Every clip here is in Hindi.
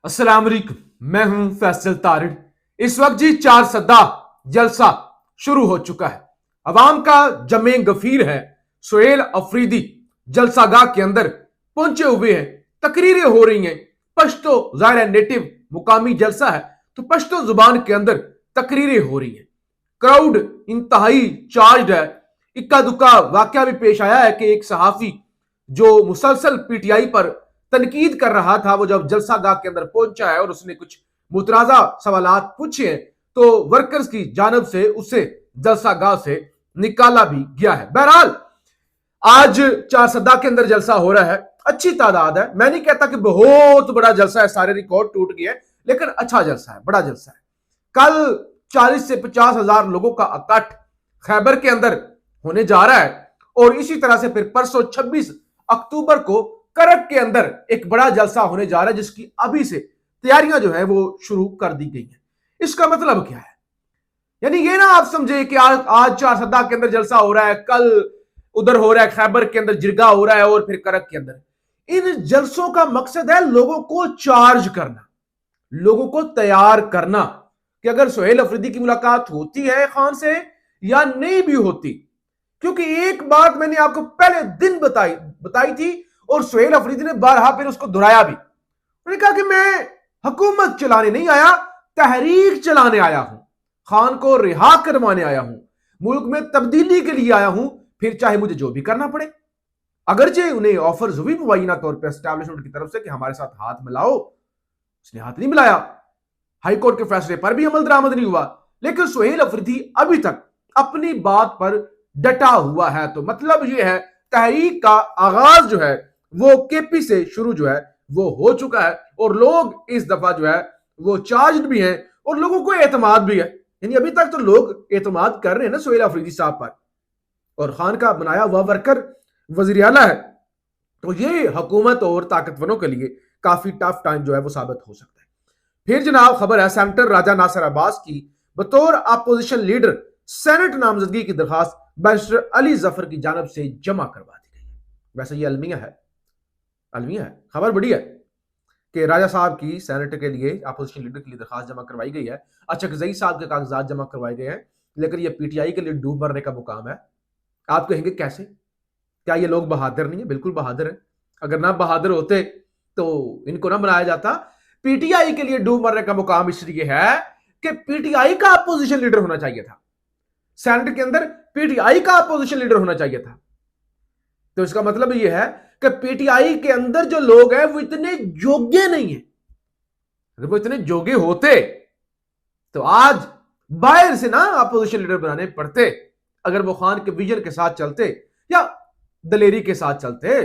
अस्सलाम वालेकुम। मैं हूं फैसल तारिड़। इस वक्त जी चार सद्दा जलसा शुरू हो चुका है। अवाम का जमे गफीर है। सुहेल अफरीदी जलसागाह के अंदर पहुंचे हुए हैं। तकरीरें हो रही हैं। पश्तो ज़ाहिर नेटिव मुकामी जलसा है तो पश्तो जुबान के अंदर तकरीरें हो रही हैं। क्राउड इंतहाई चार्ज है। इक्का दुक्का वाकया भी पेश आया है कि एक सहाफी जो मुसलसल पीटीआई पर तनकीद कर रहा था, वो जब जलसागाह के अंदर पहुंचा है और उसने कुछ मुतराजा सवालात पूछे हैं तो वर्कर्स की जानब से उसे जलसागाह से निकाला भी गया है। बहरहाल आज चार सद्दा के अंदर जलसा हो रहा है। अच्छी तादाद है। मैं नहीं कहता कि बहुत बड़ा जलसा है, सारे रिकॉर्ड टूट गए, लेकिन अच्छा जलसा है, बड़ा जलसा है। कल 40 से 50 हजार लोगों का इकट्ठ खैबर के अंदर होने जा रहा है और इसी तरह से फिर परसों 26 अक्टूबर को करक के अंदर एक बड़ा जलसा होने जा रहा है जिसकी अभी से तैयारियां जो है वो शुरू कर दी गई हैं। इसका मतलब क्या है? यानी ये ना आप समझे कि आज चार सद्दा के अंदर जलसा हो रहा है, कल उधर हो रहा है, खैबर के अंदर जिरगा हो रहा है और फिर करक के अंदर। इन जलसों का मकसद है लोगों को चार्ज करना, लोगों को तैयार करना कि अगर सुहेल अफरीदी की मुलाकात होती है खान से या नहीं भी होती। क्योंकि एक बात मैंने आपको पहले दिन बताई थी और सुहेल अफरीदी ने बारहा फिर उसको दोहराया भी। उन्होंने कहा कि मैं हुकूमत चलाने नहीं आया, तहरीक चलाने आया हूं, खान को रिहा करवाने आया हूं, मुल्क में तब्दीली के लिए आया हूं, फिर चाहे मुझे जो भी करना पड़े। अगरचे उन्हें ऑफर्स हुई मुबैना तौर पर एस्टैब्लिशमेंट की तरफ से कि हमारे साथ हाथ मिलाओ, उसने हाथ नहीं मिलाया। हाईकोर्ट के फैसले पर भी अमल दरामद नहीं हुआ। लेकिन सुहेल अफरीदी अभी तक अपनी बात पर डटा हुआ है। तो मतलब यह है तहरीक का आगाज जो है वो केपी से शुरू जो है वो हो चुका है और लोग इस दफा जो है वो चार्ज भी हैं और लोगों को एतमाद भी है। यानी अभी तक तो लोग एतमाद कर रहे हैं ना सुहेल अफरीदी साहब पर, और खान का बनाया हुआ वर्कर वजीर आला है। तो ये हुकूमत और ताकतवरों के लिए काफी टफ टाइम जो है वो साबित हो सकता है। फिर जनाब खबर है सेनेटर राजा नासिर अब्बास की बतौर अपोजिशन लीडर सेनेट नामजदगी की दरखास्त बैरिस्टर अली जफर की जानब से जमा करवा दी गई है। वैसे ये अलमिया है, खबर बड़ी है कि राजा साहब की सेनेट के लिए अपोजिशन लीडर के लिए दरखास्त जमा करवाई गई है। अचकजई साहब के कागजात जमा करवाए गए हैं, लेकिन ये पीटीआई के लिए डूब मरने का मुकाम है। आप कहेंगे कैसे? क्या ये लोग बहादुर नहीं है? बिल्कुल बहादुर है। अगर ना बहादुर होते तो इनको ना बनाया जाता। पीटीआई के लिए डूब मरने का मुकाम इसलिए है कि पीटीआई का अपोजिशन लीडर होना चाहिए था, सेनेट के अंदर पीटीआई का अपोजिशन लीडर होना चाहिए था। तो इसका मतलब यह है कि पीटीआई के अंदर जो लोग हैं वो इतने योग्य नहीं है। अगर वो इतने योग्य होते तो आज बाहर से ना अपोजिशन लीडर बनाने पड़ते। अगर वो खान के विजन के साथ चलते या दलेरी के साथ चलते।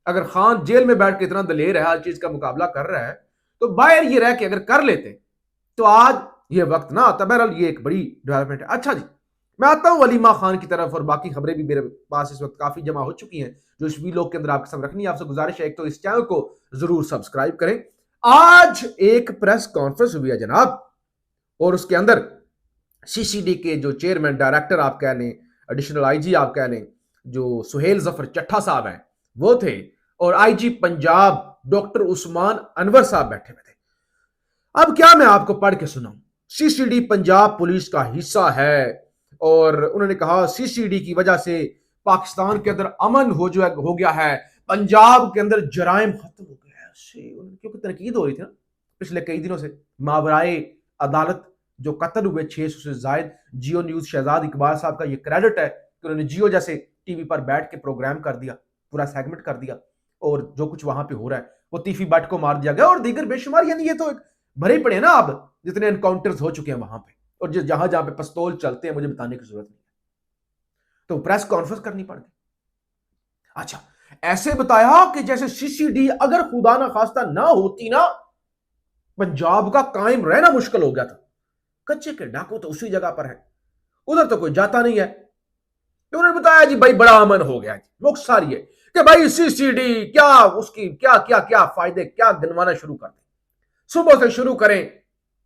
अगर खान जेल में बैठ के इतना दलेर है, हर चीज का मुकाबला कर रहा है, तो बाहर ये रह के अगर कर लेते तो आज ये वक्त ना आता। बहरहाल ये एक बड़ी डेवलपमेंट है। अच्छा जी, मैं आता हूं वलीमा खान की तरफ और बाकी खबरें भी मेरे पास इस वक्त काफी जमा हो चुकी हैं जो इस वीलॉग के अंदर आपके सामने रखनी है। आपसे गुजारिश है एक तो इस चैनल को जरूर सब्सक्राइब करें। आज एक प्रेस कॉन्फ्रेंस हुई है जनाब और उसके अंदर सीसीडी के जो चेयरमैन डायरेक्टर आप कह लें, एडिशनल आईजी आप कह लें, जो सुहेल जफर चट्ठा साहब हैं वो थे, और आईजी पंजाब डॉक्टर उस्मान अनवर साहब बैठे हुए थे। अब क्या मैं आपको पढ़ के सुनाऊं? सीसीडी पंजाब पुलिस का हिस्सा है और उन्होंने कहा सीसीडी की वजह से पाकिस्तान के अंदर अमन हो गया है, पंजाब के अंदर जराइम खत्म हो गया है। क्योंकि तनकीद हो रही थी ना पिछले कई दिनों से, मावराए अदालत जो कत्ल हुए 600 से जायद। जियो न्यूज शहजाद इकबाल साहब का ये क्रेडिट है कि उन्होंने जियो जैसे टीवी पर बैठ के प्रोग्राम कर दिया, पूरा सेगमेंट कर दिया, और जो कुछ वहां पे हो रहा है वो तीफी बट को मार दिया गया और दीगर बेशुमार। यानी ये तो एक भरे पड़े ना अब जितने एनकाउंटर्स हो चुके हैं वहां पे, और जहां जहां पे पिस्तौल चलते हैं मुझे बताने की जरूरत नहीं है। तो प्रेस कॉन्फ्रेंस करनी पड़ गई। अच्छा, ऐसे बताया कि जैसे सीसीडी अगर खुदा ना खास्ता ना होती ना, पंजाब का कायम रहना मुश्किल हो गया था। कच्चे के डाकू तो उसी जगह पर है, उधर तो कोई जाता नहीं है। तो उन्होंने बताया जी भाई बड़ा अमन हो गया। मुख्तार ये कि भाई सीसीडी क्या उसकी क्या क्या क्या फायदे क्या गिनवाना शुरू कर दें, सुबह से शुरू करें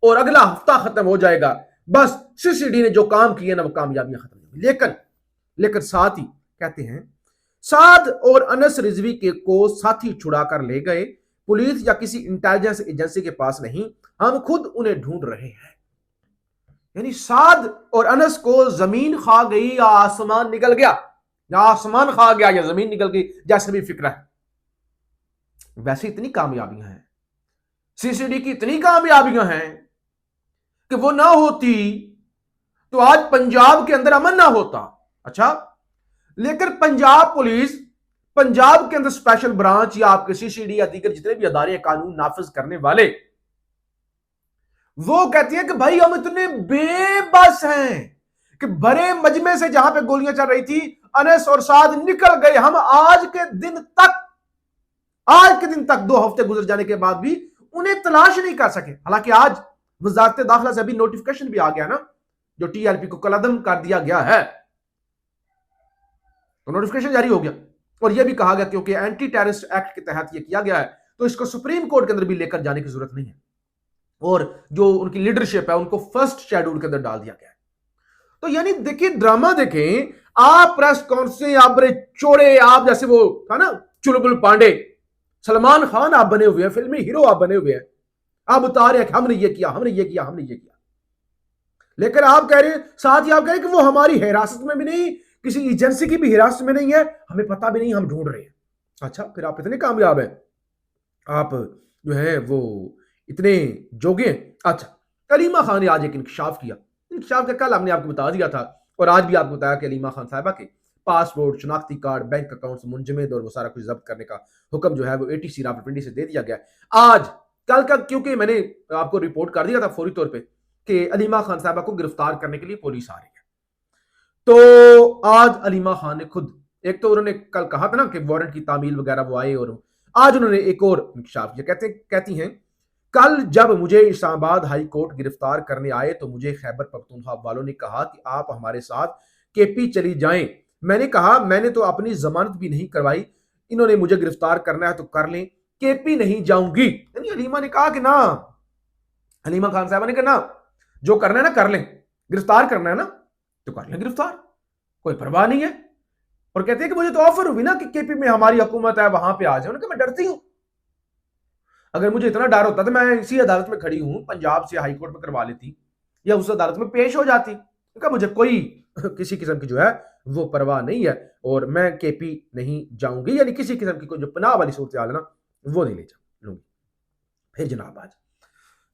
और अगला हफ्ता खत्म हो जाएगा। बस सीसीडी ने जो काम किए ना वो कामयाबियां खत्म हो गई। लेकिन साथ ही कहते हैं साद और अनस रिजवी के को साथी छुड़ा कर ले गए, पुलिस या किसी इंटेलिजेंस एजेंसी के पास नहीं, हम खुद उन्हें ढूंढ रहे हैं। यानी साद और अनस को जमीन खा गई या आसमान निकल गया, या आसमान खा गया या जमीन निकल गई, जैसे भी फिक्र है। वैसे इतनी कामयाबियां हैं, सीसीडी की इतनी कामयाबियां हैं कि वो ना होती तो आज पंजाब के अंदर अमन ना होता। अच्छा, लेकिन पंजाब पुलिस, पंजाब के अंदर स्पेशल ब्रांच या आपके सीसीडी या दीगर जितने भी अदारे कानून नाफिज करने वाले, वो कहती हैं कि भाई हम इतने बेबस हैं कि भरे मजमे से जहां पे गोलियां चल रही थी, अनस और साद निकल गए। हम आज के दिन तक 2 हफ्ते गुजर जाने के बाद भी उन्हें तलाश नहीं कर सके। हालांकि आज वजारत दाखिला से अभी नोटिफिकेशन भी आ गया ना, जो टीआरपी को कलअदम कर दिया गया है, तो नोटिफिकेशन जारी हो गया और यह भी कहा गया क्योंकि एंटी टेररिस्ट एक्ट के तहत यह किया गया है तो इसको सुप्रीम कोर्ट के अंदर भी लेकर जाने की जरूरत नहीं है, और जो उनकी लीडरशिप है उनको फर्स्ट शेड्यूल के अंदर डाल दिया गया है। तो यानी देखिए, ड्रामा देखें आप, प्रेस कॉन्फ्रेंस आप बड़े चौड़े, आप जैसे वो था ना चुलबुल पांडे, सलमान खान आप बने हुए हैं, फिल्मी हीरो आप बने हुए हैं, आप बता रहे हैं कि हमने ये किया, हमने ये किया, हमने ये किया, लेकिन आप कह रहे हैं, साथ ही आप कह रहे हैं कि वो हमारी हिरासत में भी नहीं, किसी एजेंसी की भी हिरासत में नहीं है, हमें पता भी नहीं, हम ढूंढ रहे हैं। अच्छा, फिर आप इतने कामयाब हैं, आप जो है वो इतने जोगे हैं। अच्छा, कलीमा खान ने आज एक इंकशाफ किया। इंकशाफ का कल हमने आपको बता दिया था और आज भी आपको बताया कि कलीमा खान साहिबा के पासपोर्ट, शनाख्ती कार्ड, बैंक अकाउंट्स मुंजमद और वो सारा कुछ जब्त करने का हुक्म जो है वो एटीसी रावलपिंडी से दे दिया गया। आज कल का क्योंकि मैंने आपको रिपोर्ट कर दिया था फौरी तौर पर कि अलीमा खान साहिबा को गिरफ्तार करने के लिए पुलिस आ रही है, तो आज अलीमा खान ने खुद, एक तो उन्होंने कल कहा था ना कि वारंट की तामील वगैरह वो आए, और आज उन्होंने एक और इंकशाफ किया। कहती हैं, कल जब मुझे इस्लामाबाद हाई कोर्ट गिरफ्तार करने आए तो मुझे खैबर पख्तूनख्वा वालों ने कहा कि आप हमारे साथ केपी चली जाएं। मैंने कहा मैंने तो अपनी जमानत भी नहीं करवाई, इन्होंने मुझे गिरफ्तार करना है तो कर लें, केपी नहीं जाऊंगी। यानी अलीमा ने कहा कि ना, अलीमा खान साहब ने कहा ना, जो करना है ना कर लें, गिरफ्तार करना है ना तो कर लें गिरफ्तार, कोई परवाह नहीं है। और कहते हैं कि मुझे तो ऑफर हुई ना कि केपी में हमारी हुकूमत है, वहां पे आ जाए। उन्होंने कहा मैं डरती हूं, अगर मुझे इतना डर होता तो मैं इसी अदालत में खड़ी हूं पंजाब से हाई कोर्ट में करवा लेती या उस अदालत में पेश हो जाती। उनका मुझे कोई किसी किस्म की जो है वो परवाह नहीं है और मैं केपी नहीं जाऊंगी, यानी किसी किस्म की कोई जो पनाह वाली सूरत हाल है ना वो नहीं ले लूंगी। फिर जनाब आज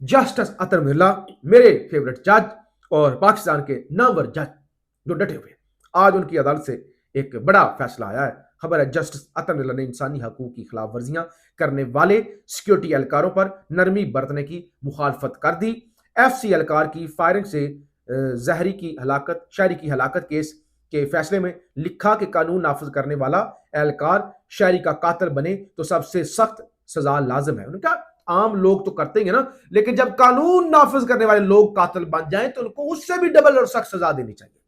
जस्टिस अतर मिर्ला, मेरे फेवरेट जज और पाकिस्तान के नामवर जज जो डटे हुए, आज उनकी अदालत से एक बड़ा फैसला आया है। खबर है जस्टिस अतर मिर्ला ने इंसानी हकूक की खिलाफ वर्जियां करने वाले सिक्योरिटी एहलकारों पर नरमी बरतने की मुखालफत कर दी। एफसी एहलकार की फायरिंग से शहरी की हलाकत केस के फैसले में लिखा कि कानून नाफिज करने वाला एहलकार शहरी का कातिल बने तो सबसे सख्त सजा लाजिम है। उन्होंने कहा आम लोग तो करते हैं ना, लेकिन जब कानून नाफिज करने वाले लोग कातिल बन जाएं तो उनको उससे भी डबल और सख्त सजा देनी चाहिए।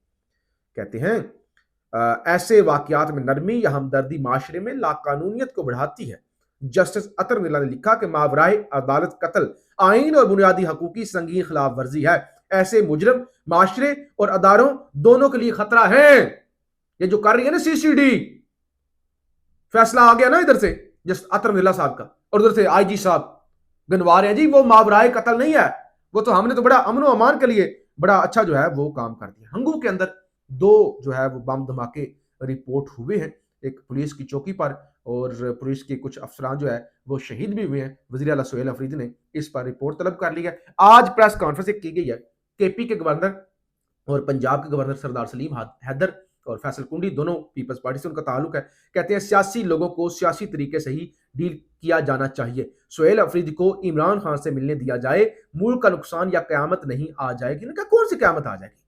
कहते हैं ऐसे वाकयात में नरमी या हमदर्दी माशरे में लाकानूनियत को बढ़ाती है। जस्टिस अतर मिर्ला ने लिखा कि मावराए अदालत कत्ल आइन और बुनियादी हकूक की संगीन खिलाफ वर्जी है। ऐसे मुजरम माशरे और अदारों दोनों के लिए खतरा है। ये जो कर रही है ना सीसीडी, फैसला आ गया ना इधर से जस्टिस अतर मिर्ला साहब का, और उधर से आईजी साहब गनवा रहे हैं जी वो मावराए कत्ल नहीं है, वो तो हमने तो बड़ा अमन व अमान के लिए बड़ा अच्छा जो है वो काम कर दिया। हंगू के अंदर 2 जो है वो बम धमाके रिपोर्ट हुए हैं, एक पुलिस की चौकी पर और पुलिस के कुछ अफसरान जो है वो शहीद भी हुए हैं। वज़ीर आला सोहेल अफरीदी ने इस पर रिपोर्ट तलब कर ली है। आज प्रेस कॉन्फ्रेंस की गई है। केपी के गवर्नर और पंजाब के गवर्नर सरदार सलीम हैदर और फैसल कुंडी दोनों पीपल्स पार्टी से उनका ताल्लुक है। कहते हैं सियासी लोगों को सियासी तरीके से ही डील किया जाना चाहिए। सोहेल अफरीदी को इमरान खान से मिलने दिया जाए, मुल्क का नुकसान या कयामत नहीं आ जाएगी। उन्होंने कहा कौन सी कयामत आ जाएगी,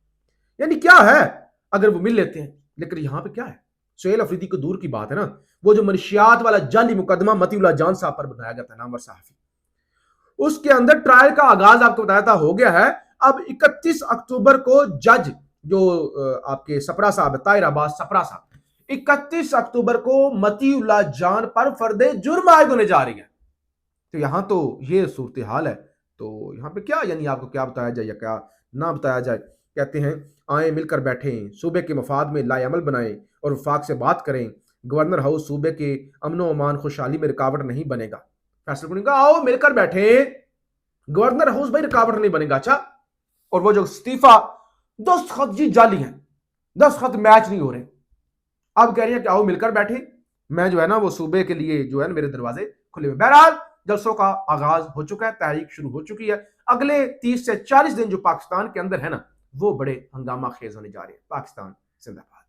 यानी क्या है अगर वो मिल लेते हैं। लेकिन यहां पे क्या है, सोहेल अफरीदी को दूर की बात है ना, वो जो मनशियात वाला जाली मुकदमा मतीउल्लाह जान साहब पर बनाया गया था, नामवर सहाफी, उसके अंदर ट्रायल का आगाज आपको बताया था हो गया है। अब 31 अक्टूबर को जज जो आपके सपरा साहब है, ताहिर अब्बास सपरा साहब, 31 अक्टूबर को मतीउल्लाह जान पर फर्दे जुर्म आयद होने जा रही है। तो यहां तो ये सूरत हाल है, तो यहां पे क्या यानी आपको क्या बताया जाए या क्या ना बताया जाए। कहते हैं आए मिलकर बैठें, सूबे के मफाद में लाएअमल बनाएं और वफाक से बात करें। गवर्नर हाउस सूबे के अमन अमान खुशहाली में रुकावट नहीं बनेगा। फैसल कुन ने कहा आओ मिलकर बैठे, गवर्नर हाउस भाई रुकावट नहीं बनेगा। अच्छा, और वो जो इस्तीफा, दस्तखत जी जाली हैं, दस्तखत मैच नहीं हो रहे। अब कह रही है कि आओ मिलकर बैठे, मैं जो है ना वो सूबे के लिए जो है ना मेरे दरवाजे खुले हुए। बहरहाल जलसों का आगाज हो चुका है, तहरीक शुरू हो चुकी है। अगले 30 से 40 दिन जो पाकिस्तान के अंदर है ना, वो बड़े हंगामा खेज होने जा रहे हैं। पाकिस्तान जिंदाबाद।